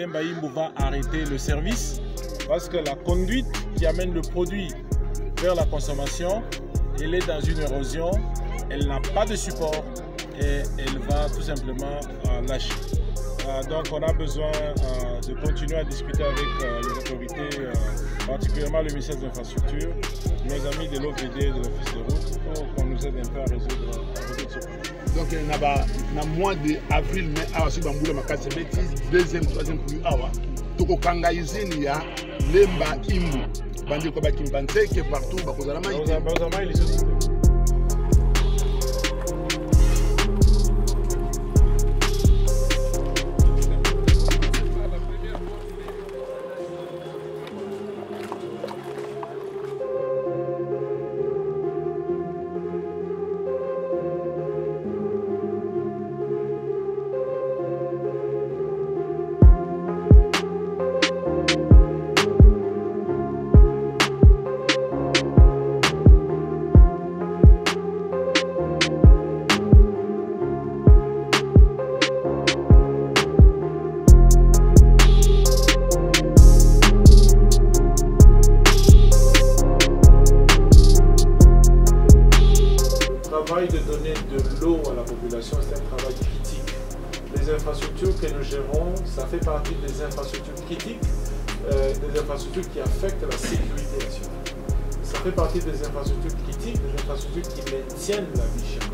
Elemba Imbu va arrêter le service parce que la conduite qui amène le produit vers la consommation, elle est dans une érosion, elle n'a pas de support et elle va tout simplement lâcher. Donc on a besoin de continuer à discuter avec les autorités, particulièrement le ministère des Infrastructures, nos amis de l'OVD et de l'Office de route, pour qu'on nous aide un peu à résoudre ce problème. Donc, il y a un mois d'avril, mai, à la Bamboula, ma casse bêtise, deuxième, troisième, plus awa. Toko Kangaïzen, il y a Lemba Imbu. Bandi Kobaki Mbante, qui est partout, Bakozalama. Bakozalama, il est aussi. De donner de l'eau à la population, c'est un travail critique. Les infrastructures que nous gérons, ça fait partie des infrastructures critiques, des infrastructures qui affectent la sécurité nationale. Ça fait partie des infrastructures critiques, des infrastructures qui maintiennent la vie chère.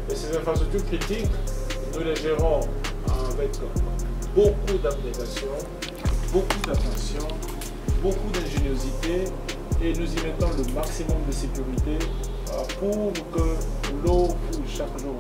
Et ces infrastructures critiques, nous les gérons avec beaucoup d'abnégation, beaucoup d'attention, beaucoup d'ingéniosité et nous y mettons le maximum de sécurité pour que l'eau coule chaque jour.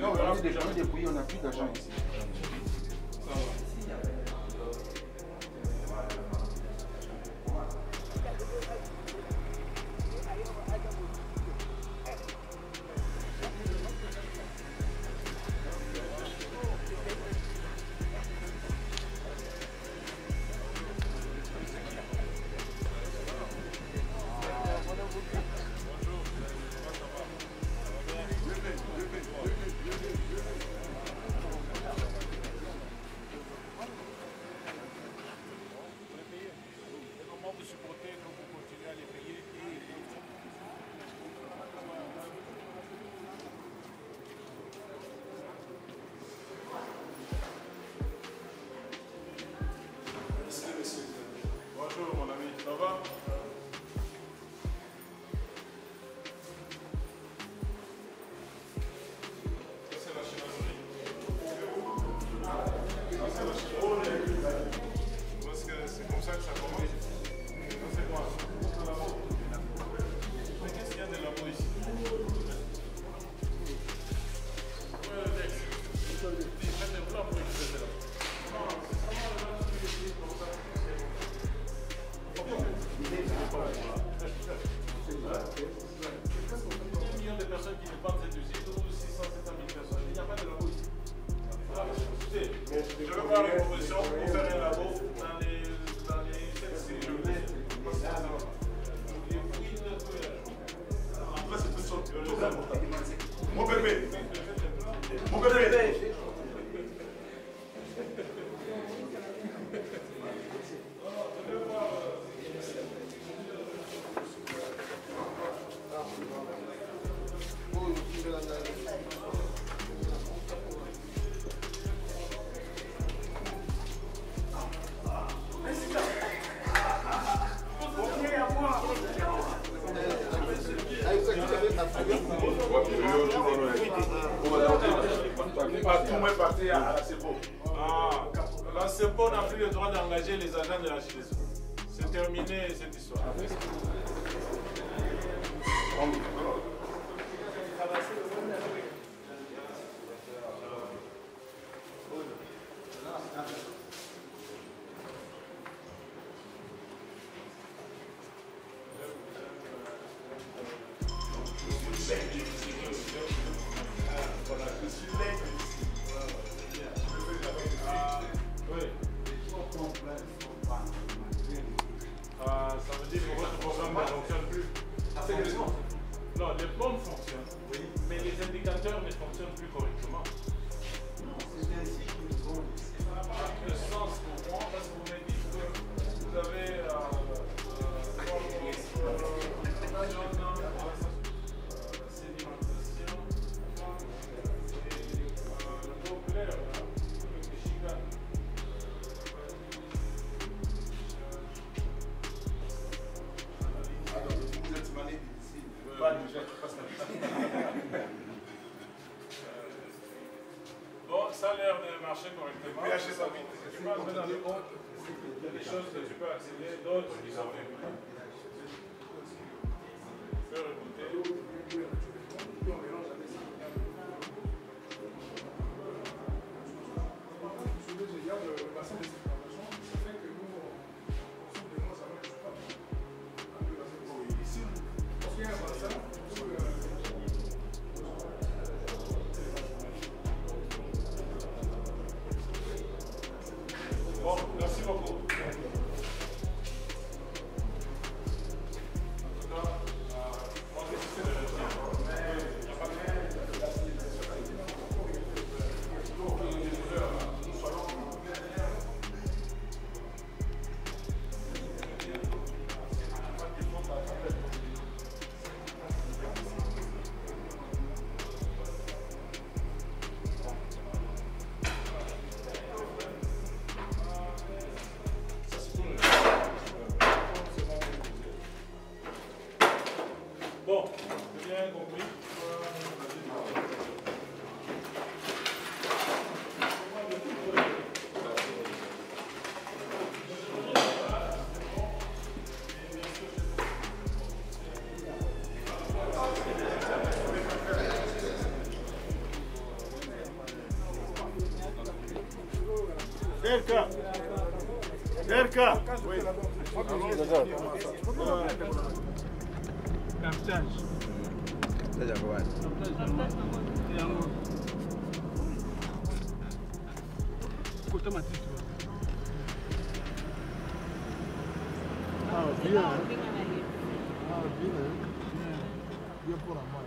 Non, on a déjà dépouillé, on n'a plus d'argent ici. La CEPO n'a plus le droit d'engager les agents de la GDSO. C'est terminé cette histoire. Ça veut dire que votre programme ne fonctionne plus. Non, les pompes fonctionnent, oui, mais les indicateurs ne fonctionnent plus correctement. C'est ainsi qu'ils vont. Ça n'a pas de sens pour moi parce que vous me dites que vous avez sédimentation et l'eau claire, le Michigan. Bon, ça a l'air de marcher correctement. Je pense que dans le compte, il y a des choses que tu peux accéder, d'autres qui sont faites. Je peux rebooter. Bon, merci beaucoup. Bon, j'ai bien compris. Derka. Oui. Captage. Côté Matisse. Ah, bien. Ah, bien. Bien pour la main.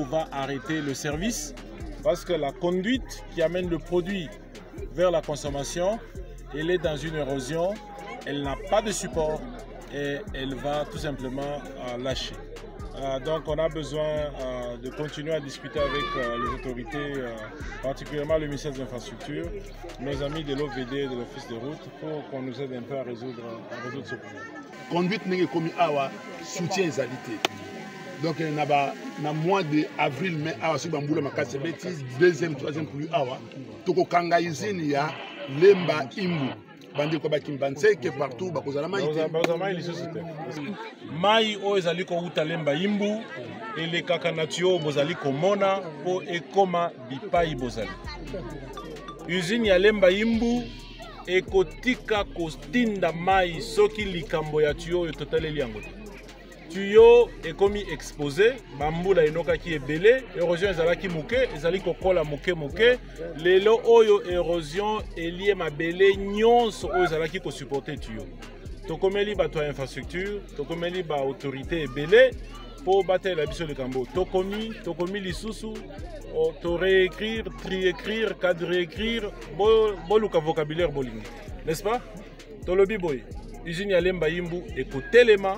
va arrêter le service parce que la conduite qui amène le produit vers la consommation, elle est dans une érosion, elle n'a pas de support et elle va tout simplement lâcher. Donc on a besoin de continuer à discuter avec les autorités, particulièrement le ministère des Infrastructures, nos amis de l'OVD et de l'Office de route, pour qu'on nous aide un peu à résoudre ce problème. Conduite n'est comme awa soutien égalité. Donc na mois d'avril mai awa sur bambula makase bêtise deuxième troisième pluie awa toko kanga izini ya lemba imbu bandi ko bakimbanse que partout bakozala mai o ezali ko uta lemba imbu ele kaka natio bozali komona po ekoma bipai bozali usine ya lemba imbu ekotika kostinda mai soki likambo ya tuyau etotaleli yango te. Tuyau ekomi exposé, bambula enokaki ebele, érosion ezalaki muke, ezali kokola muke, lelo oyo érosion elie mabele nyonso oyo ezalaki ko supporter tuyau. Tokomeli bato ya infrastructure, tokomeli ba autorité ebele po batela biso likambo. Tokomi lisusu, to réécrire, triécrire, quadréécrire, boluka vocabulaire bolingi. N'est-ce pas? Tolobi boy, usine ya lemba imbu ekotelema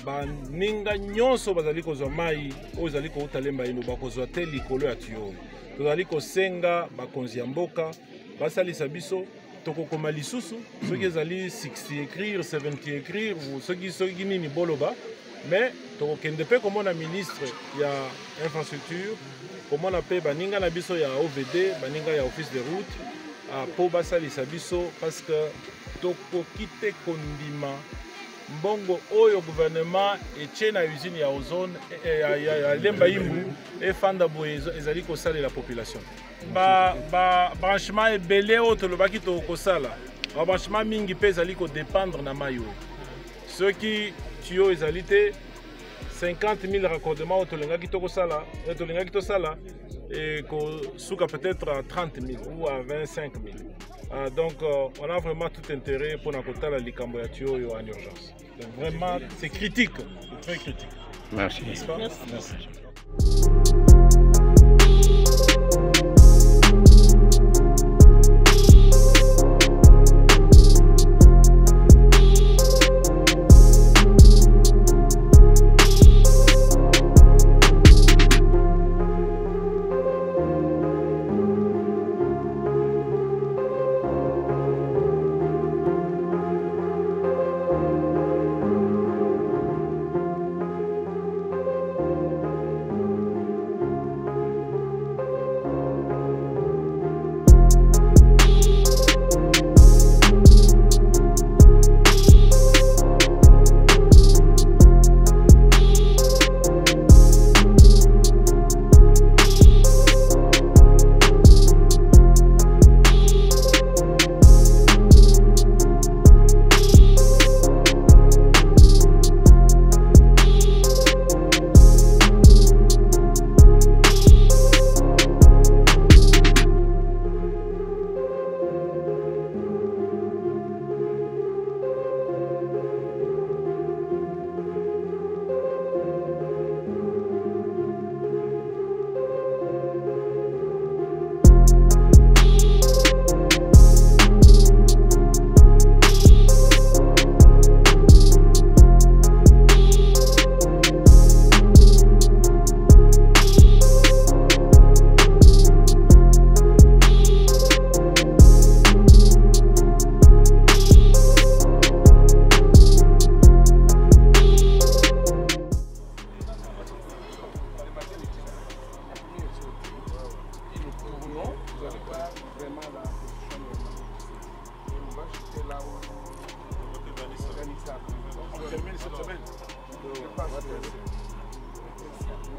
baninga nyonso bazali kozwa mai oyo ezali kouta lemba imbu bakozwa te likolo ya tuyau. Tozali kosenga bakonzi ya mboka basalisa biso tokokoma lisusu soki ezali 60 écrire 70 écrire soki nini boloba mais tokokende mpe komona ministre ya infrastructure komona mpe baninga na biso ya OVD baninga ya office de route po basalisa biso parce que tokoki te kondima mbongo oyo gouvernement etie na usine ya ozone ya lemba imbu efanda boye ezali kosalela population branchement ebele oyo tolobaki tokosala branchement mingi mpe ezali kodépendre na mai oyo soki tuyau ezali te 50 000 raccordements oyo tolingaki tosala ekosuka peut-être à 30 000 ou à 25 000. Donc on a vraiment tout intérêt pour nakotala likambo ya tuyau en urgence. Donc vraiment c'est critique, c'est très critique. Merci. N'est-ce pas? Merci.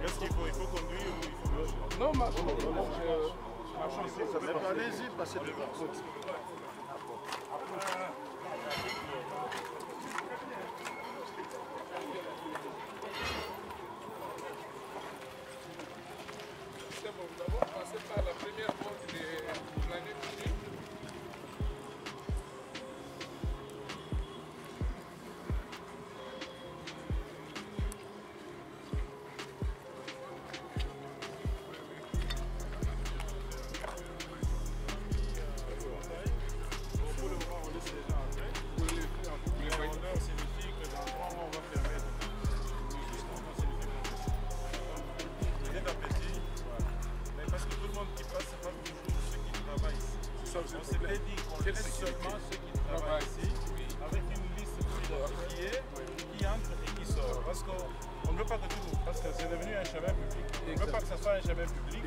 Qu'est-ce qu'il faut? Il faut conduire ou il faut marcher? Non, marche. Allez-y, passez devant. C'est bon, nous avons passé par la première porte de l'année finie. On s'était dit qu'on laisse seulement ceux qui travaillent ici, avec une liste qui entre et qui sort. Parce qu'on ne veut pas que tout, parce que c'est devenu un chemin public. On ne veut pas que ce soit un chemin public.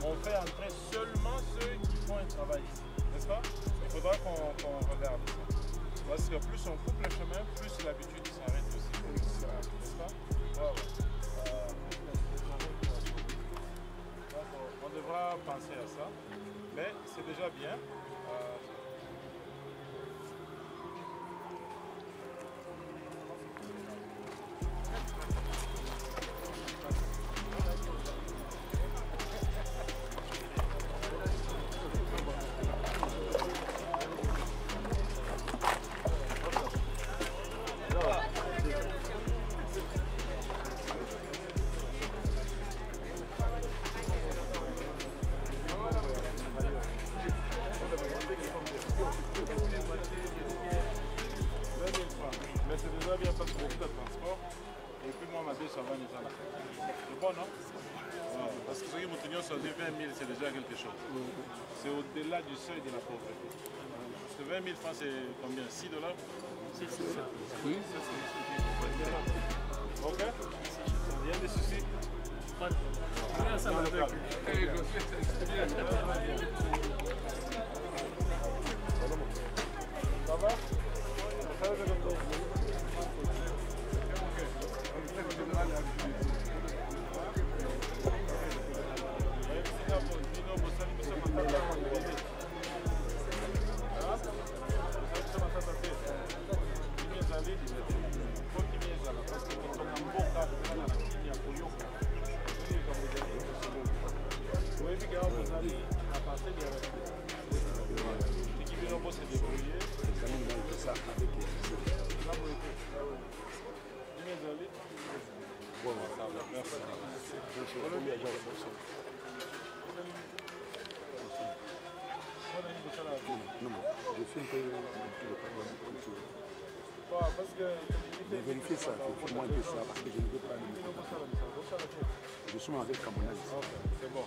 On fait entrer seulement ceux qui font un travail ici, n'est-ce pas? Il faudra qu'on regarde ça. Parce que plus on coupe le chemin, plus l'habitude s'arrête aussi. N'est-ce pas? Voilà. On devra penser à ça, mais c'est déjà bien. Mais c'est déjà bien parce que beaucoup de transport. Et puis moi, ma deux, ça va nous en c'est bon, non? Parce que ce qui m'a sur 20 000, c'est déjà quelque chose. C'est au-delà du seuil de la pauvreté. Parce que 20 000 francs, c'est combien? 6 $? 6 $. Oui. Ok? Il y a des soucis? Pas de soucis. Ça va. Je fais un peu de vérifier ça, il faut moins que ça, parce que je ne veux pas je suis avec Camerounais. C'est bon.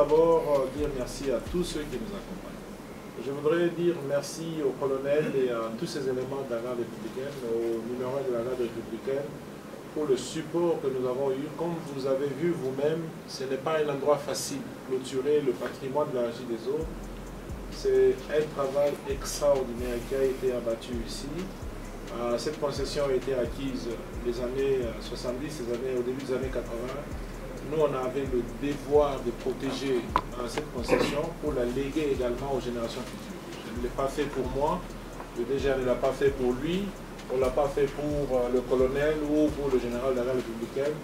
d'abord dire merci à tous ceux qui nous accompagnent. Je voudrais dire merci au colonel et à tous ces éléments de la garde républicaine, au numéro 1 de la garde républicaine, pour le support que nous avons eu. Comme vous avez vu vous-même, ce n'est pas un endroit facile. Clôturer le patrimoine de la Régie des Eaux, c'est un travail extraordinaire qui a été abattu ici. Cette concession a été acquise les années 70, au début des années 80. Nous, on avait le devoir de protéger cette concession pour la léguer également aux générations futures. Je ne l'ai pas fait pour moi, le DG ne l'a pas fait pour lui, on ne l'a pas fait pour le colonel ou pour le général de la garde républicaine.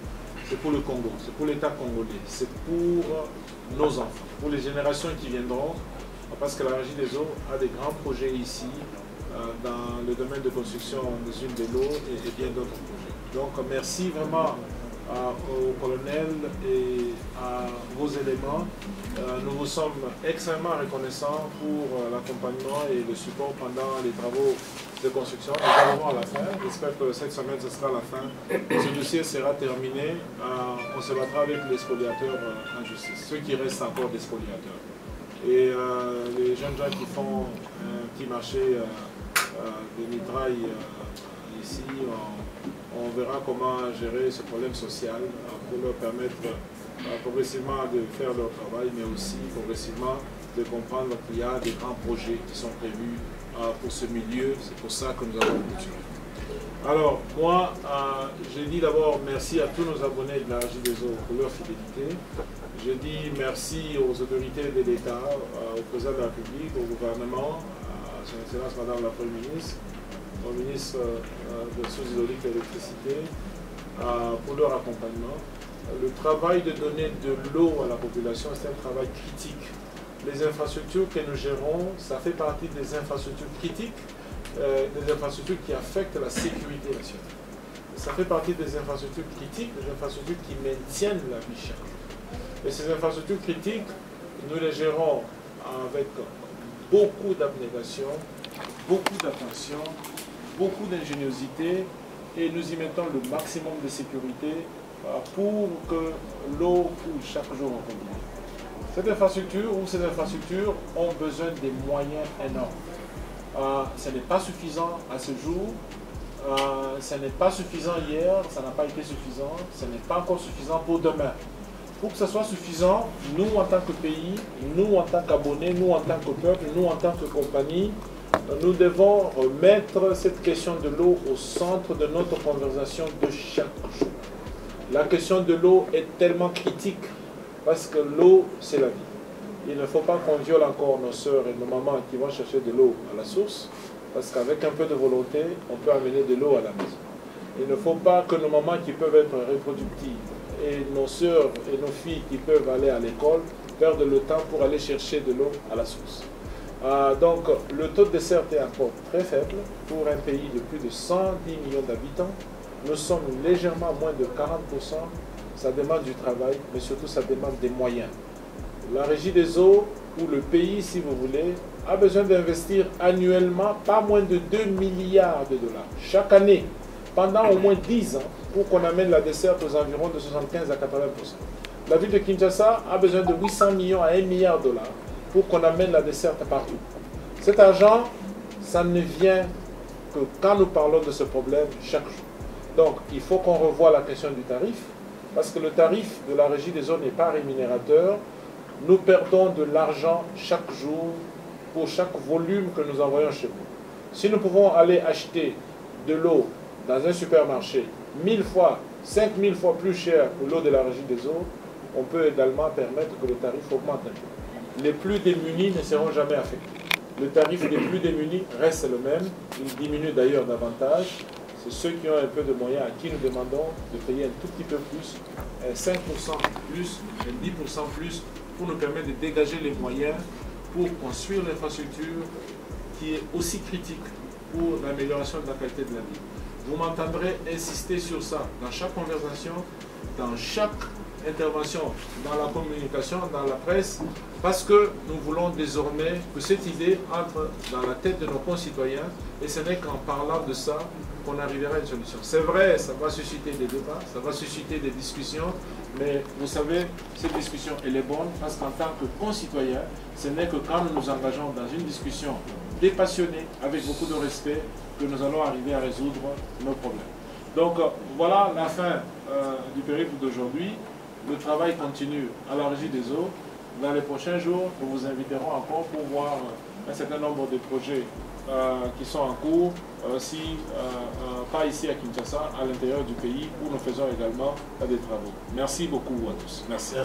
C'est pour le Congo, c'est pour l'État congolais, c'est pour nos enfants, pour les générations qui viendront, parce que la Régie des Eaux a des grands projets ici, dans le domaine de construction des unes de l'eau et bien d'autres projets. Donc merci vraiment au colonel et à vos éléments. Nous vous sommes extrêmement reconnaissants pour l'accompagnement et le support pendant les travaux de construction. Nous arrivons à la fin. J'espère que cette semaine, ce sera la fin. Ce dossier sera terminé. On se battra avec les spoliateurs en justice, ceux qui restent encore des spoliateurs. Et les jeunes gens qui font un petit marché de mitraille ici, on verra comment gérer ce problème social pour leur permettre progressivement de faire leur travail, mais aussi progressivement de comprendre qu'il y a des grands projets qui sont prévus pour ce milieu. C'est pour ça que nous avons clôturé. Alors, moi, je dis d'abord merci à tous nos abonnés de la Régie des Eaux pour leur fidélité. Je dis merci aux autorités de l'État, au président de la République, au gouvernement, à son Excellence Madame la Première ministre, au ministre des Ressources hydrauliques et de l'électricité, pour leur accompagnement. Le travail de donner de l'eau à la population, c'est un travail critique. Les infrastructures que nous gérons, ça fait partie des infrastructures critiques, des infrastructures qui affectent la sécurité nationale. Ça fait partie des infrastructures critiques, des infrastructures qui maintiennent la vie chaque jour. Et ces infrastructures critiques, nous les gérons avec beaucoup d'abnégation, beaucoup d'attention, beaucoup d'ingéniosité, et nous y mettons le maximum de sécurité pour que l'eau coule chaque jour en Congo. Cette infrastructure ou ces infrastructures ont besoin des moyens énormes. Ce n'est pas suffisant à ce jour, ce n'est pas suffisant hier, ça n'a pas été suffisant, ce n'est pas encore suffisant pour demain. Pour que ce soit suffisant, nous en tant que pays, nous en tant qu'abonnés, nous en tant que peuple, nous en tant que compagnie, nous devons remettre cette question de l'eau au centre de notre conversation de chaque jour. La question de l'eau est tellement critique parce que l'eau, c'est la vie. Il ne faut pas qu'on viole encore nos sœurs et nos mamans qui vont chercher de l'eau à la source, parce qu'avec un peu de volonté, on peut amener de l'eau à la maison. Il ne faut pas que nos mamans qui peuvent être reproductives et nos sœurs et nos filles qui peuvent aller à l'école perdent le temps pour aller chercher de l'eau à la source. Donc le taux de desserte est encore très faible pour un pays de plus de 110 millions d'habitants. Nous sommes légèrement moins de 40%. Ça demande du travail, mais surtout ça demande des moyens. La Régie des Eaux, ou le pays si vous voulez, a besoin d'investir annuellement pas moins de 2 milliards de dollars chaque année, pendant au moins 10 ans, pour qu'on amène la desserte aux environs de 75 à 80%. La ville de Kinshasa a besoin de 800 millions à 1 milliard de dollars pour qu'on amène la desserte partout. Cet argent, ça ne vient que quand nous parlons de ce problème chaque jour. Donc, il faut qu'on revoie la question du tarif, parce que le tarif de la Régie des Eaux n'est pas rémunérateur. Nous perdons de l'argent chaque jour pour chaque volume que nous envoyons chez vous. Si nous pouvons aller acheter de l'eau dans un supermarché 1000 fois, 5000 fois plus cher que l'eau de la Régie des Eaux, on peut également permettre que le tarif augmente un peu. Les plus démunis ne seront jamais affectés. Le tarif des plus démunis reste le même, il diminue d'ailleurs davantage. C'est ceux qui ont un peu de moyens à qui nous demandons de payer un tout petit peu plus, 5% plus, 10% plus, pour nous permettre de dégager les moyens pour construire l'infrastructure qui est aussi critique pour l'amélioration de la qualité de la vie. Vous m'entendrez insister sur ça dans chaque conversation, dans chaque intervention, dans la communication, dans la presse, parce que nous voulons désormais que cette idée entre dans la tête de nos concitoyens, et ce n'est qu'en parlant de ça qu'on arrivera à une solution. C'est vrai, ça va susciter des débats, ça va susciter des discussions, mais vous savez, cette discussion, elle est bonne parce qu'en tant que concitoyens, ce n'est que quand nous nous engageons dans une discussion dépassionnée, avec beaucoup de respect, que nous allons arriver à résoudre nos problèmes. Donc voilà la fin du périple d'aujourd'hui. Le travail continue à la Régie des eaux. Dans les prochains jours, nous vous inviterons encore pour voir un certain nombre de projets qui sont en cours, pas ici à Kinshasa, à l'intérieur du pays, où nous faisons également des travaux. Merci beaucoup à tous. Merci.